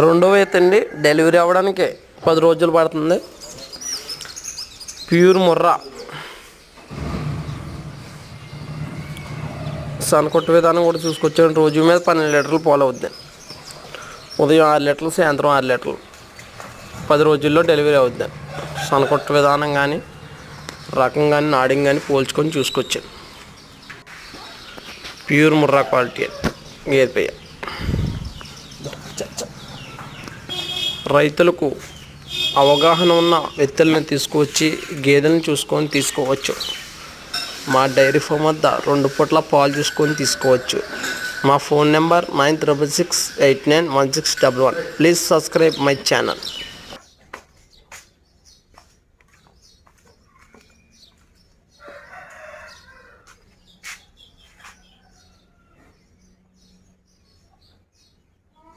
రెండో ఈతండి డెలివరీ అవ్వడానికి 10 రోజులు పడుతుంది. ప్యూర్ ముర్రా సనకొట్టు విధానం కూడా చూసుకొచ్చాను. రోజు మీద 12 లీటర్లు పాలు అవుద్ది. ఉదయం 6 లీటర్లు, సాయంత్రం 6 లీటర్లు. 10 రోజుల్లో డెలివరీ అవుద్ది. సనకొట్టు విధానం కానీ, రకం కానీ, నాడింగ్ కానీ పోల్చుకొని చూసుకొచ్చాను. ప్యూర్ ముర్రా క్వాలిటీ గేదె. రైతులకు అవగాహన ఉన్న వ్యక్తులను తీసుకువచ్చి గేదెలను చూసుకొని తీసుకోవచ్చు. మా డైరీ ఫామ్ వద్ద 2 పూట్ల పాలు చూసుకొని తీసుకోవచ్చు. మా phone number 9366891611. Please subscribe my channel.